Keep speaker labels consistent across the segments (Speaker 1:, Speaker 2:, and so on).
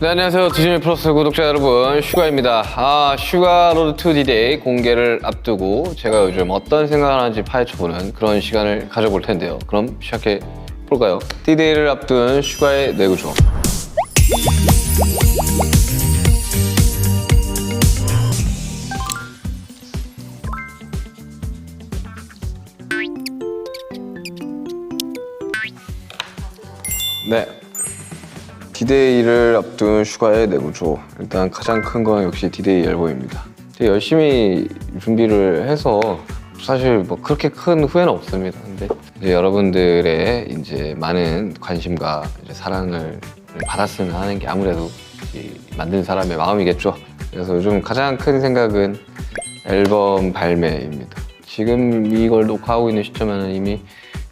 Speaker 1: 네, 안녕하세요. 디즈니 플러스 구독자 여러분, 슈가입니다. 슈가 로드 투 디데이 공개를 앞두고 제가 요즘 어떤 생각을 하는지 파헤쳐보는 그런 시간을 가져볼 텐데요. 그럼 시작해 볼까요? 디데이를 앞둔 슈가의 뇌구조. 네. 디데이를 앞둔 슈가의 뇌구조. 일단 가장 큰 건 역시 디데이 앨범입니다. 되게 열심히 준비를 해서 사실 뭐 그렇게 큰 후회는 없습니다. 근데 이제 여러분들의 이제 많은 관심과 이제 사랑을 받았으면 하는 게 아무래도 이 만든 사람의 마음이겠죠. 그래서 요즘 가장 큰 생각은 앨범 발매입니다. 지금 이걸 녹화하고 있는 시점에는 이미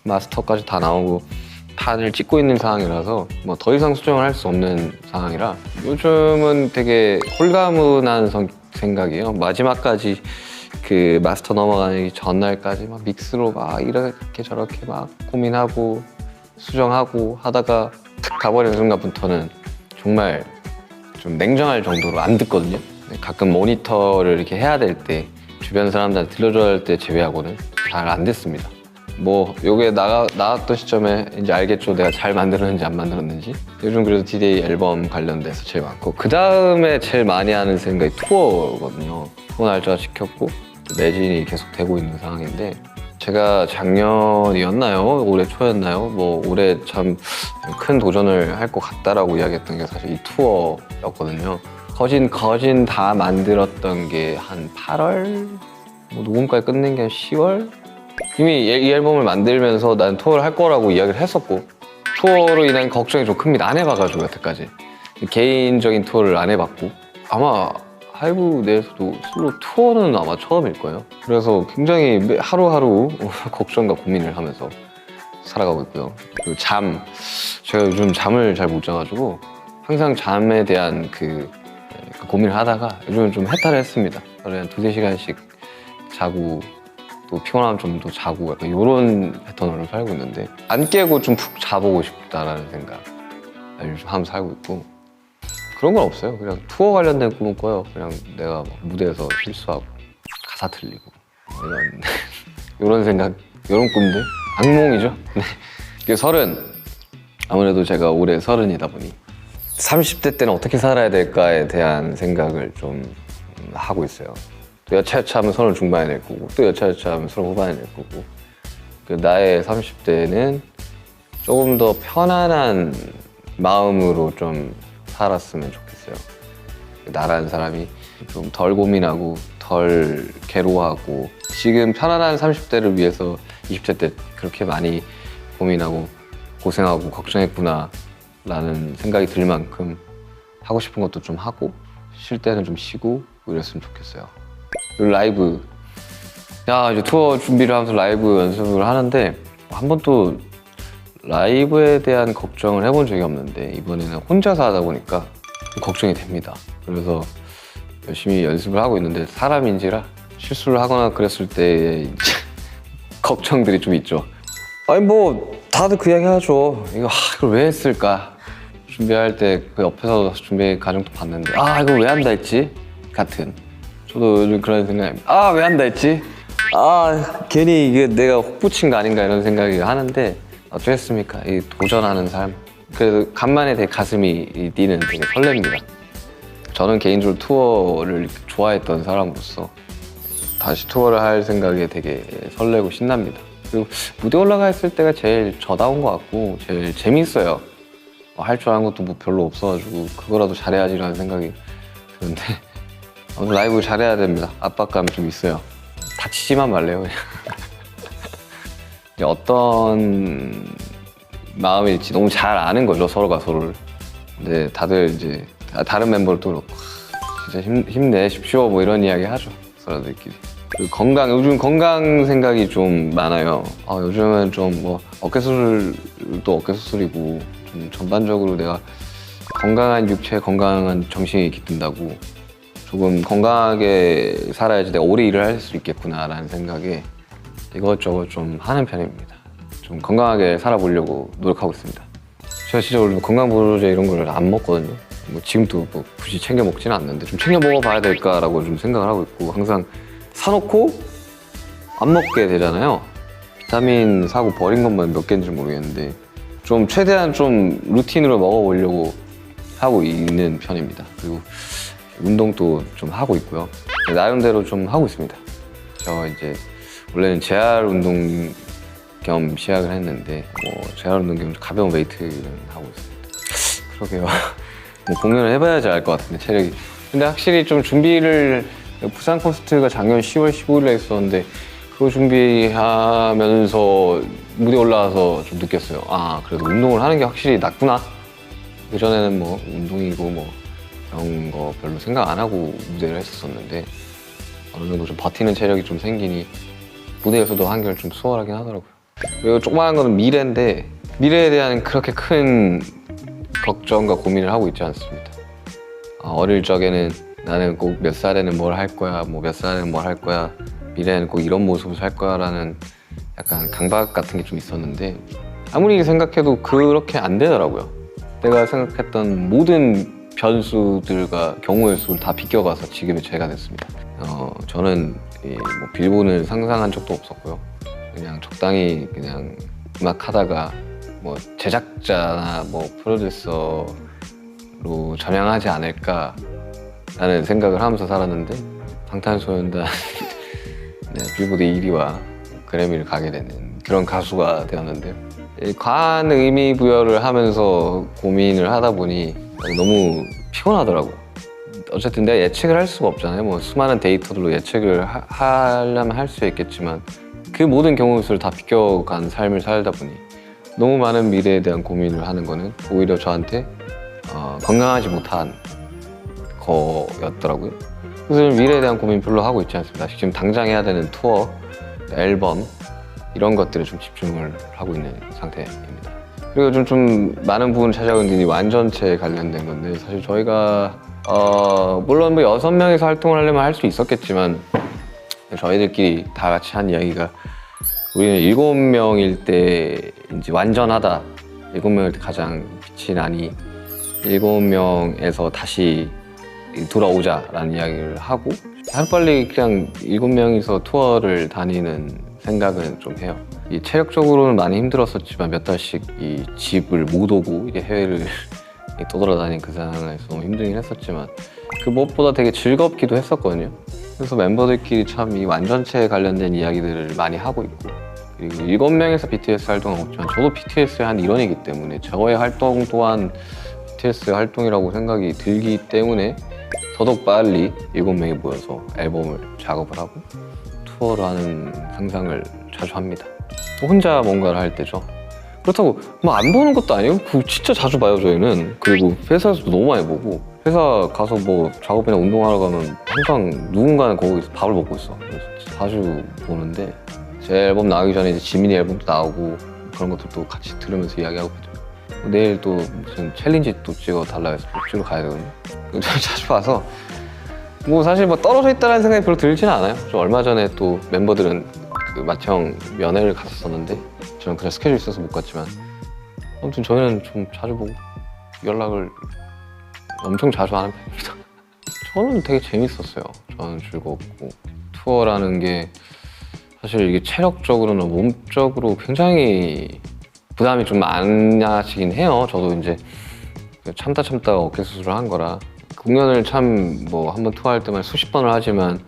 Speaker 1: 마스터까지 다 나오고 판을 찍고 있는 상황이라서 뭐 더 이상 수정을 할 수 없는 상황이라 요즘은 되게 홀가분한 생각이에요. 마지막까지 그 마스터 넘어가기 전날까지 막 믹스로 막 이렇게 저렇게 막 고민하고 수정하고 하다가 탁 가버리는 순간부터는 정말 좀 냉정할 정도로 안 듣거든요. 가끔 모니터를 이렇게 해야 될 때 주변 사람들한테 들려줘야 할 때 제외하고는 잘 안 됐습니다. 뭐 요게 나왔던 시점에 이제 알겠죠. 내가 잘 만들었는지 안 만들었는지. 요즘 그래도 디데이 앨범 관련돼서 제일 많고 그 다음에 제일 많이 하는 생각이 투어거든요. 투어 날짜가 지켰고 매진이 계속 되고 있는 상황인데 제가 작년이었나요? 올해 초였나요? 뭐 올해 참 큰 도전을 할 것 같다라고 이야기했던 게 사실 이 투어였거든요. 거진 다 만들었던 게 한 8월? 뭐 녹음까지 끝낸 게 한 10월? 이미 이 앨범을 만들면서 난 투어를 할 거라고 이야기를 했었고 투어로 인한 걱정이 좀 큽니다. 안 해봐가지고 여태까지 개인적인 투어를 안 해봤고 아마 하이브 내에서도 솔로 투어는 아마 처음일 거예요. 그래서 굉장히 하루하루 걱정과 고민을 하면서 살아가고 있고요. 그리고 제가 요즘 잠을 잘 못 자가지고 항상 잠에 대한 그 고민을 하다가 요즘은 좀 해탈을 했습니다. 하루에 한 2-3시간씩 자고 또 피곤하면 좀 더 자고 약간 이런 패턴으로 살고 있는데 안 깨고 좀 푹 자보고 싶다라는 생각 요즘 하면서 살고 있고 그런 건 없어요. 그냥 투어 관련된 꿈은 꿔요. 그냥 내가 무대에서 실수하고 가사 틀리고 이런 생각, 이런 꿈들 악몽이죠. 네. 30 아무래도 제가 올해 30이다 보니 30대 때는 어떻게 살아야 될까에 대한 생각을 좀 하고 있어요. 또 여차여차하면 30 중반에 될 거고 또 여차여차하면 30 후반에 될 거고 나의 30대는 조금 더 편안한 마음으로 좀 살았으면 좋겠어요. 나라는 사람이 좀 덜 고민하고 덜 괴로워하고 지금 편안한 30대를 위해서 20대 때 그렇게 많이 고민하고 고생하고 걱정했구나 라는 생각이 들 만큼 하고 싶은 것도 좀 하고 쉴 때는 좀 쉬고 이랬으면 좋겠어요. 라이브 이제 투어 준비를 하면서 라이브 연습을 하는데 한 번도 라이브에 대한 걱정을 해본 적이 없는데 이번에는 혼자서 하다 보니까 걱정이 됩니다. 그래서 열심히 연습을 하고 있는데 사람인지라 실수를 하거나 그랬을 때 걱정들이 좀 있죠. 아니 뭐 다들 그 이야기 하죠. 이걸 왜 했을까? 준비할 때 그 옆에서 준비 과정도 봤는데 이걸 왜 한다 했지? 같은 저도 요즘 그런 생각입니다. 왜 한다 했지? 괜히 이게 내가 혹 붙인 거 아닌가 이런 생각이 하는데 어쩌겠습니까? 이 도전하는 삶. 그래도 간만에 되게 가슴이 뛰는 되게 설렙니다. 저는 개인적으로 투어를 좋아했던 사람으로서 다시 투어를 할 생각에 되게 설레고 신납니다. 그리고 무대 올라가 있을 때가 제일 저다운 것 같고 제일 재밌어요. 할 줄 아는 것도 뭐 별로 없어가지고 그거라도 잘해야지라는 생각이 드는데 라이브 잘해야 됩니다. 압박감이 좀 있어요. 다치지만 말래요. 어떤 마음일지 너무 잘 아는 거죠, 서로가 서로를. 근데 다들 이제 다른 멤버들도 그렇고 진짜 힘내십시오 뭐 이런 이야기 하죠, 사람들끼리. 요즘 건강 생각이 좀 많아요. 요즘은 좀 뭐 어깨 수술도 어깨 수술이고 좀 전반적으로 내가 건강한 육체, 건강한 정신이 깃든다고 조금 건강하게 살아야지 내가 오래 일을 할 수 있겠구나라는 생각에 이것저것 좀 하는 편입니다. 좀 건강하게 살아보려고 노력하고 있습니다. 제가 진짜 원래 건강보조제 이런 걸 안 먹거든요. 뭐 지금도 뭐 굳이 챙겨 먹지는 않는데 좀 챙겨 먹어봐야 될까라고 좀 생각을 하고 있고 항상 사놓고 안 먹게 되잖아요. 비타민 사고 버린 것만 몇 개인지 모르겠는데 좀 최대한 좀 루틴으로 먹어보려고 하고 있는 편입니다. 그리고 운동도 좀 하고 있고요. 나름대로 좀 하고 있습니다. 저 이제 원래는 재활 운동 겸 시작을 했는데 뭐 재활 운동 겸 가벼운 웨이트는 하고 있습니다. 그러게요. 뭐 공연을 해봐야지 알 것 같은데 체력이. 근데 확실히 좀 준비를 부산 콘서트가 작년 10월 15일에 했었는데 그거 준비하면서 무대 올라와서 좀 느꼈어요. 아 그래도 운동을 하는 게 확실히 낫구나. 그전에는 뭐 운동이고 뭐 그런 거 별로 생각 안 하고 무대를 했었는데 어느 정도 좀 버티는 체력이 좀 생기니 무대에서도 한결 좀 수월하긴 하더라고요. 그리고 조그마한 거는 미래인데 미래에 대한 그렇게 큰 걱정과 고민을 하고 있지 않습니다. 어릴 적에는 나는 꼭 몇 살에는 뭘 할 거야, 뭐 몇 살에는 뭘 할 거야, 미래에는 꼭 이런 모습을 살 거야라는 약간 강박 같은 게 좀 있었는데 아무리 생각해도 그렇게 안 되더라고요. 내가 생각했던 모든 변수들과 경우의 수를 다 비껴가서 지금의 제가 됐습니다. 저는 뭐 빌보는 상상한 적도 없었고요. 그냥 적당히 그냥 음악 하다가 뭐 제작자나 뭐 프로듀서로 전향하지 않을까라는 생각을 하면서 살았는데 방탄소년단 네, 빌보드 1위와 그래미를 가게 되는 그런 가수가 되었는데요. 과한 의미 부여를 하면서 고민을 하다 보니 너무 피곤하더라고요. 어쨌든 내가 예측을 할 수가 없잖아요. 뭐 수많은 데이터들로 예측을 하려면 할 수 있겠지만 그 모든 경우의 수를 다 비껴간 삶을 살다 보니 너무 많은 미래에 대한 고민을 하는 거는 오히려 저한테 건강하지 못한 거였더라고요. 그래서 미래에 대한 고민 별로 하고 있지 않습니다. 지금 당장 해야 되는 투어, 앨범 이런 것들에 좀 집중을 하고 있는 상태입니다. 그리고 좀 많은 부분을 찾아온 게 완전체에 관련된 건데 사실 저희가 물론 뭐 6명이서 활동을 하려면 할 수 있었겠지만 저희들끼리 다 같이 한 이야기가 우리는 7명일 때 이제 완전하다. 7명일 때 가장 빛이 나니 7명에서 다시 돌아오자라는 이야기를 하고 하루빨리 그냥 7명이서 투어를 다니는 생각은 좀 해요. 이 체력적으로는 많이 힘들었었지만 몇 달씩 이 집을 못 오고 이제 해외를 떠돌아다니는 그 상황에서 너무 힘들긴 했었지만 그 무엇보다 되게 즐겁기도 했었거든요. 그래서 멤버들끼리 참 이 완전체에 관련된 이야기들을 많이 하고 있고 그리고 7명에서 BTS 활동은 없지만 저도 BTS의 한 일원이기 때문에 저의 활동 또한 BTS의 활동이라고 생각이 들기 때문에 더더욱 빨리 7명이 모여서 앨범을 작업을 하고 투어를 하는 상상을 자주 합니다. 혼자 뭔가를 할 때죠. 그렇다고 뭐 안 보는 것도 아니고 진짜 자주 봐요 저희는. 그리고 회사에서도 너무 많이 보고 회사 가서 뭐 작업이나 운동하러 가면 항상 누군가는 거기서 밥을 먹고 있어. 그래서 자주 보는데 제 앨범 나오기 전에 이제 지민이 앨범도 나오고 그런 것들도 같이 들으면서 이야기하고 있거든요. 내일 또 무슨 챌린지 또 찍어 달라 해서 또 찍으러 가야 되거든요. 자주 봐서 뭐 사실 뭐 떨어져 있다는 생각이 별로 들지는 않아요. 저 얼마 전에 또 멤버들은 그 맏형 면회를 갔었는데 저는 그냥 스케줄 있어서 못 갔지만 아무튼 저희는 좀 자주 보고 연락을 엄청 자주 하는 편입니다. 저는 되게 재밌었어요. 저는 즐겁고 투어라는 게 사실 이게 체력적으로나 몸적으로 굉장히 부담이 좀 많아지긴 해요. 저도 이제 참다 어깨 수술을 한 거라 공연을 참 뭐 한번 투어할 때만 수십 번을 하지만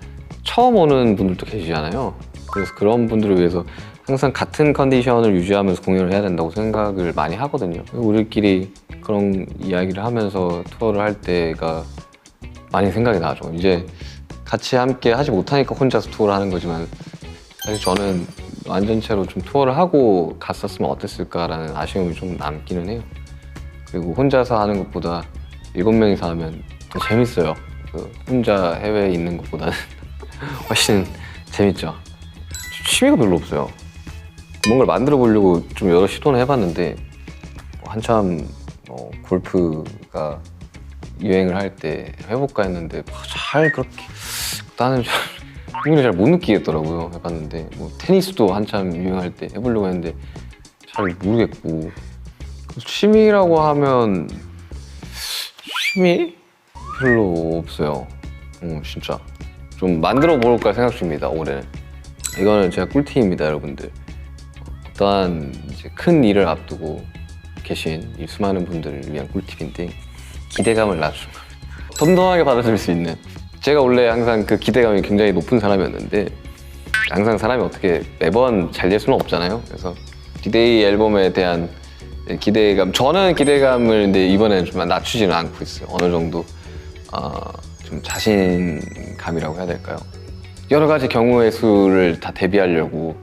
Speaker 1: 처음 오는 분들도 계시잖아요. 그래서 그런 분들을 위해서 항상 같은 컨디션을 유지하면서 공연을 해야 된다고 생각을 많이 하거든요. 우리끼리 그런 이야기를 하면서 투어를 할 때가 많이 생각이 나죠. 이제 같이 함께 하지 못하니까 혼자서 투어를 하는 거지만 사실 저는 완전체로 좀 투어를 하고 갔었으면 어땠을까라는 아쉬움이 좀 남기는 해요. 그리고 혼자서 하는 것보다 7명이서 하면 더 재밌어요. 그 혼자 해외에 있는 것보다는 훨씬 재밌죠. 취미가 별로 없어요. 뭔가를 만들어 보려고 좀 여러 시도는 해봤는데 한참 골프가 유행을 할 때 해볼까 했는데 잘 그렇게 나는 흥미를 잘 못 느끼겠더라고요. 해봤는데 뭐 테니스도 한참 유행할 때 해보려고 했는데 잘 모르겠고 취미라고 하면 취미? 별로 없어요. 진짜 좀 만들어 볼까 생각 중입니다. 올해는. 이거는 제가 꿀팁입니다, 여러분들. 어떠한 이제 큰 일을 앞두고 계신 이 수많은 분들을 위한 꿀팁인데, 기대감을 낮추는 겁니다. 덤덤하게 받아들일 수 있는. 제가 원래 항상 그 기대감이 굉장히 높은 사람이었는데, 항상 사람이 어떻게 매번 잘 될 수는 없잖아요. 그래서 디데이 앨범에 대한 기대감, 저는 기대감을 근데 이번에는 좀 낮추지는 않고 있어요. 어느 정도 좀 자신감이라고 해야 될까요? 여러 가지 경우의 수를 다 대비하려고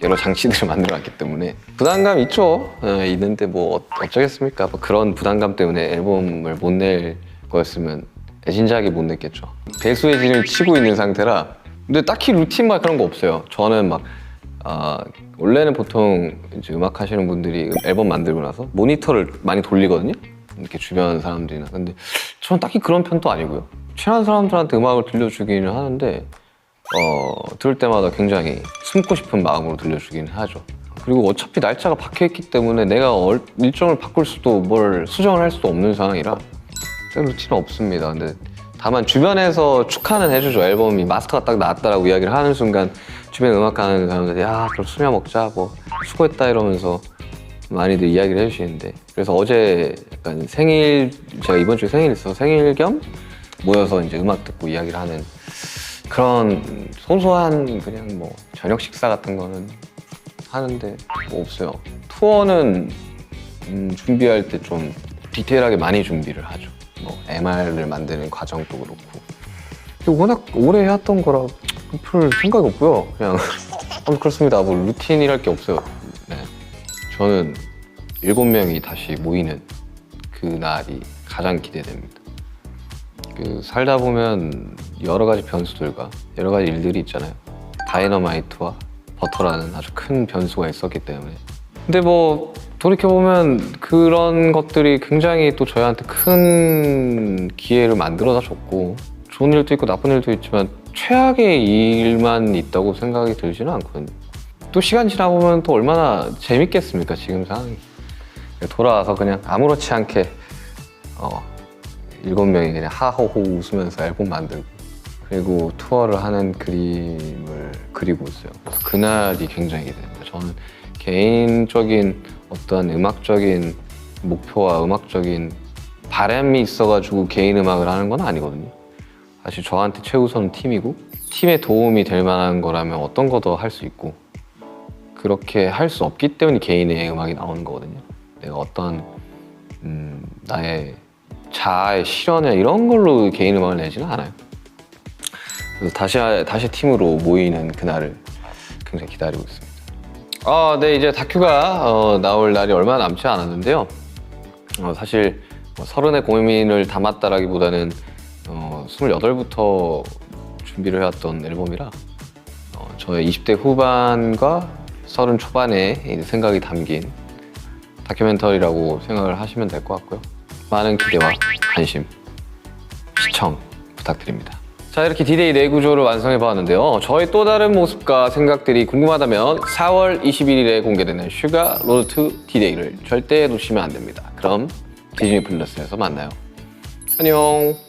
Speaker 1: 여러 장치들을 만들어놨기 때문에 부담감 있죠. 있는데 뭐 어쩌겠습니까? 뭐 그런 부담감 때문에 앨범을 못 낼 거였으면 애진작이 못 냈겠죠. 배수의 진을 치고 있는 상태라. 근데 딱히 루틴 막 그런 거 없어요. 저는 막 원래는 보통 이제 음악 하시는 분들이 앨범 만들고 나서 모니터를 많이 돌리거든요. 이렇게 주변 사람들이나. 근데 저는 딱히 그런 편도 아니고요. 친한 사람들한테 음악을 들려주기는 하는데 들을 때마다 굉장히 숨고 싶은 마음으로 들려주기는 하죠. 그리고 어차피 날짜가 박혀있기 때문에 내가 일정을 바꿀 수도 뭘 수정을 할 수도 없는 상황이라 루틴은 없습니다. 근데 다만 주변에서 축하는 해주죠. 앨범이 마스터가 딱 나왔다라고 이야기를 하는 순간 주변 음악하는 사람들이 야 그럼 수면 먹자 뭐 수고했다 이러면서 많이들 이야기를 해주시는데, 그래서 어제 약간 제가 이번 주에 생일이 있어서 생일 겸 모여서 이제 음악 듣고 이야기를 하는 그런 소소한 그냥 뭐 저녁 식사 같은 거는 하는데 뭐 없어요. 투어는 준비할 때 좀 디테일하게 많이 준비를 하죠. 뭐 MR을 만드는 과정도 그렇고. 워낙 오래 해왔던 거라 별 생각이 없고요. 그냥 그렇습니다. 뭐 루틴이랄 게 없어요. 네. 저는 7명이 다시 모이는 그날이 가장 기대됩니다. 살다 보면 여러 가지 변수들과 여러 가지 일들이 있잖아요. 다이너마이트와 버터라는 아주 큰 변수가 있었기 때문에. 근데 뭐 돌이켜보면 그런 것들이 굉장히 또 저희한테 큰 기회를 만들어다 줬고, 좋은 일도 있고 나쁜 일도 있지만 최악의 일만 있다고 생각이 들지는 않거든요. 또 시간 지나고 보면 또 얼마나 재밌겠습니까, 지금 상황이. 돌아와서 그냥 아무렇지 않게 7명이 그냥 하호호 웃으면서 앨범 만들고, 그리고 투어를 하는 그림을 그리고 있어요. 그래서 그날이 굉장히 기대됩니다. 저는 개인적인 어떤 음악적인 목표와 음악적인 바람이 있어가지고 개인 음악을 하는 건 아니거든요. 사실 저한테 최우선은 팀이고, 팀에 도움이 될 만한 거라면 어떤 거 더 할 수 있고, 그렇게 할 수 없기 때문에 개인의 음악이 나오는 거거든요. 내가 어떤 나의 자아의 실현이나 이런 걸로 개인 음악을 내지는 않아요. 그래서 다시 팀으로 모이는 그날을 굉장히 기다리고 있습니다. 네, 이제 다큐가 나올 날이 얼마 남지 않았는데요. 사실 30의 고민을 담았다라기보다는 28부터 준비를 해왔던 앨범이라 저의 20대 후반과 30 초반의 생각이 담긴 다큐멘터리라고 생각을 하시면 될 것 같고요. 많은 기대와 관심, 시청 부탁드립니다. 자, 이렇게 디데이 내구조를 완성해 보았는데요. 저의 또 다른 모습과 생각들이 궁금하다면 4월 21일에 공개되는 슈가 로드 투 디데이를 절대 놓치면 안 됩니다. 그럼 디즈니 플러스에서 만나요. 안녕.